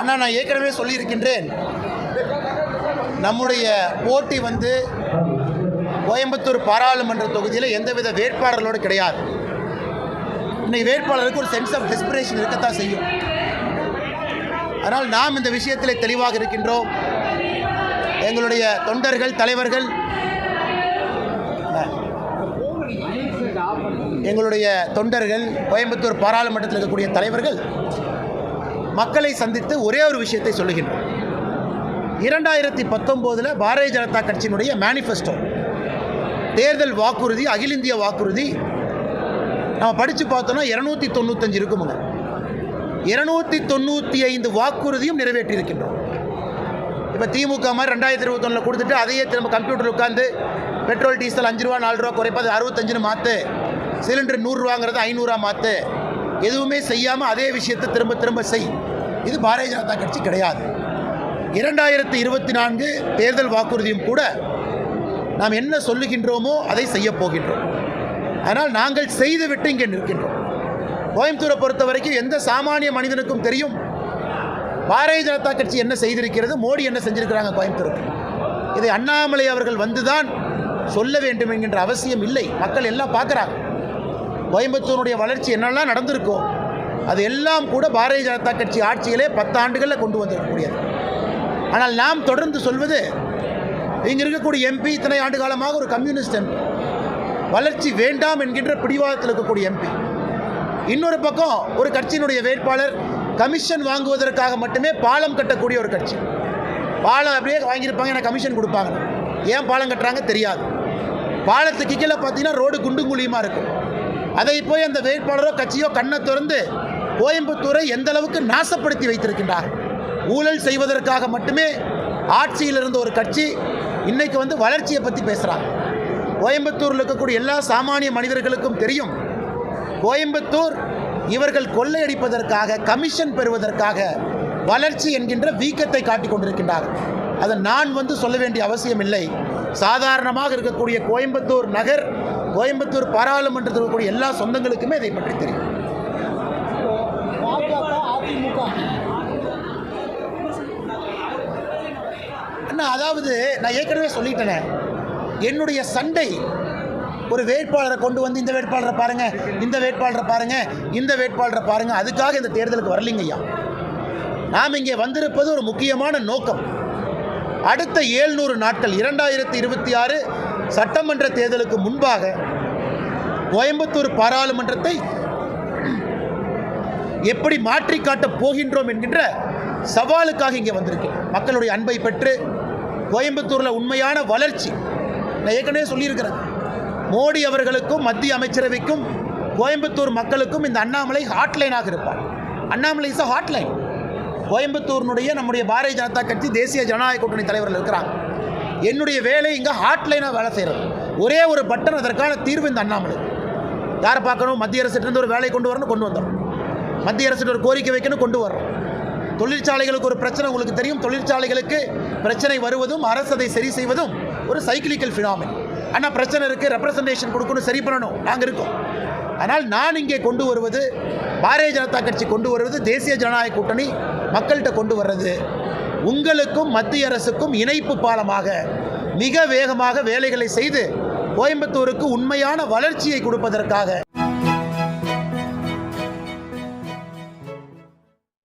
அண்ணா, நான் ஏற்கனவே சொல்லியிருக்கின்றேன், நம்முடைய போட்டி கோயம்புத்தூர் பாராளுமன்ற தொகுதியில் எந்தவித வேட்பாளர்களோடு கிடையாது. இன்னைக்கு வேட்பாளருக்கு ஒரு சென்ஸ் ஆஃப் டெஸ்பிரேஷன் இருக்கத்தான் செய்யும். அதனால் நாம் இந்த விஷயத்தில் தெளிவாக இருக்கின்றோம். எங்களுடைய தொண்டர்கள், தலைவர்கள், கோயம்புத்தூர் பாராளுமன்றத்தில் இருக்கக்கூடிய தலைவர்கள் மக்களை சந்தித்து ஒரே ஒரு விஷயத்தை சொல்லுகின்றோம். 2019 பாரதிய ஜனதா கட்சியினுடைய மேனிஃபெஸ்டோ, தேர்தல் வாக்குறுதி, அகில இந்திய வாக்குறுதி நம்ம படித்து பார்த்தோன்னா 295 இருக்குமுங்க. 295 வாக்குறுதியும் நிறைவேற்றியிருக்கின்றோம். இப்போ திமுக மாதிரி 2021 கொடுத்துட்டு அதையே திரும்ப கம்ப்யூட்டர் உட்காந்து பெட்ரோல் டீசல் 5 ரூபா 4 ரூபா குறைப்பது 65 மாற்று, சிலிண்டர் 100 ரூபாங்கிறது 500 மாற்று, எதுவுமே செய்யாமல் அதே விஷயத்தை திரும்ப திரும்ப செய். இது பாரதிய ஜனதா கட்சி கிடையாது. 2024 தேர்தல் வாக்குறுதியும் கூட நாம் என்ன சொல்லுகின்றோமோ அதை செய்ய போகின்றோம். அதனால் நாங்கள் செய்துவிட்டு இங்கே நிற்கின்றோம். கோயம்புத்தூரை பொறுத்த வரைக்கும் எந்த சாமானிய மனிதனுக்கும் தெரியும் பாரதிய ஜனதா கட்சி என்ன செய்திருக்கிறது, மோடி என்ன செஞ்சிருக்கிறாங்க கோயம்புத்தூருக்கு. இதை அண்ணாமலை அவர்கள் வந்துதான் சொல்ல வேண்டும் என்கின்ற அவசியம் இல்லை. மக்கள் எல்லாம் பார்க்குறாங்க. கோயம்புத்தூருடைய வளர்ச்சி என்னெல்லாம் நடந்திருக்கோ அது எல்லாம் கூட பாரதிய ஜனதா கட்சி ஆட்சியிலே 10 ஆண்டுகளில் கொண்டு வந்திருக்கக்கூடியது. ஆனால் நாம் தொடர்ந்து சொல்வது, இங்கே இருக்கக்கூடிய எம்பி இத்தனை ஆண்டு காலமாக ஒரு கம்யூனிஸ்ட் எம்பி, வளர்ச்சி வேண்டாம் என்கின்ற பிடிவாதத்தில் இருக்கக்கூடிய எம்பி. இன்னொரு பக்கம் ஒரு கட்சியினுடைய வேட்பாளர் கமிஷன் வாங்குவதற்காக மட்டுமே பாலம் கட்டக்கூடிய ஒரு கட்சி. பாலம் அப்படியே வாங்கியிருப்பாங்க, எனக்கு கமிஷன் கொடுப்பாங்க. ஏன் பாலம் கட்டுறாங்க தெரியாது. பாலத்துக்கு கீழே பார்த்தீங்கன்னா ரோடு குண்டும் குழியுமாக இருக்கும். அதை போய் அந்த வேட்பாளரோ கட்சியோ கண்ணை திறந்து கோயம்புத்தூரை எந்த அளவுக்கு நாசப்படுத்தி வைத்திருக்கின்றார். ஊழல் செய்வதற்காக மட்டுமே ஆட்சியில் இருந்த ஒரு கட்சி இன்னைக்கு வளர்ச்சியை பற்றி பேசுகிறாங்க. கோயம்புத்தூரில் இருக்கக்கூடிய எல்லா சாமானிய மனிதர்களுக்கும் தெரியும், கோயம்புத்தூர் இவர்கள் கொள்ளையடிப்பதற்காக, கமிஷன் பெறுவதற்காக வளர்ச்சி என்கின்ற வீக்கத்தை காட்டிக் கொண்டிருக்கின்றார்கள். அதை நான் சொல்ல வேண்டிய அவசியம் இல்லை. சாதாரணமாக இருக்கக்கூடிய கோயம்புத்தூர் நகர், கோயம்புத்தூர் பாராளுமன்றத்தில் இருக்கக்கூடிய எல்லா சொந்தங்களுக்குமே இதை பற்றி தெரியும். அண்ணா, அதாவது நான் ஏற்கனவே சொல்லிட்டேனே, என்னுடைய சண்டை ஒரு வேட்பாளரை கொண்டு வந்து இந்த வேட்பாளரை பாருங்க, இந்த வேட்பாளரை பாருங்க, இந்த வேட்பாளரை பாருங்க, அதுக்காக இந்த தேர்தலுக்கு வரலைங்க ஐயா. நாம் இங்கே வந்திருப்பது ஒரு முக்கியமான நோக்கம். அடுத்த 700 நாட்கள் 2026 சட்டமன்ற தேர்தலுக்கு முன்பாக கோயம்புத்தூர் பாராளுமன்றத்தை எப்படி மாற்றி காட்டப் போகின்றோம் என்கின்ற சவாலுக்காக இங்கே வந்திருக்கேன். மக்களுடைய அன்பை பெற்று கோயம்புத்தூரில் உண்மையான வளர்ச்சி, நான் ஏற்கனவே சொல்லியிருக்கிறேன், மோடி அவர்களுக்கும் மத்திய அமைச்சரவைக்கும் கோயம்புத்தூர் மக்களுக்கும் இந்த அண்ணாமலை ஹாட்லைனாக இருப்பார். Annamalai is a hotline. கோயம்புத்தூரினுடைய நம்முடைய பாரதிய ஜனதா கட்சி தேசிய ஜனநாயக கூட்டணி தலைவர்கள் இருக்கிறாங்க. என்னுடைய வேலை இங்கே ஹாட்லைனாக வேலை செய்கிறது. ஒரே ஒரு பட்டன், அதற்கான தீர்வு இந்த அண்ணாமலை. யாரை பார்க்கணும்? மத்திய அரசிலிருந்து ஒரு வேலை கொண்டு வரணும், கொண்டு வந்துடும். மத்திய அரசு ஒரு கோரிக்கை வைக்கணும், கொண்டு வரோம். தொழிற்சாலைகளுக்கு ஒரு பிரச்சனை உங்களுக்கு தெரியும். தொழிற்சாலைகளுக்கு பிரச்சனை வருவதும் அரசு அதை சரி செய்வதும் ஒரு சைக்கிளிக்கல் ஃபினாமினன். ஆனால் பிரச்சனை இருக்குது, ரெப்ரசன்டேஷன் கொடுக்கணும், சரி பண்ணணும், நாங்கள் இருக்கோம். ஆனால் நான் இங்கே கொண்டு வருவது, பாரதிய ஜனதா கட்சி கொண்டு வருவது, தேசிய ஜனநாயக கூட்டணி மக்கள்கிட்ட கொண்டு வர்றது, உங்களுக்கும் மத்திய அரசுக்கும் இணைப்பு பாலமாக மிக வேகமாக வேலைகளை செய்து கோயம்புத்தூருக்கு உண்மையான வளர்ச்சியை கொடுப்பதற்காக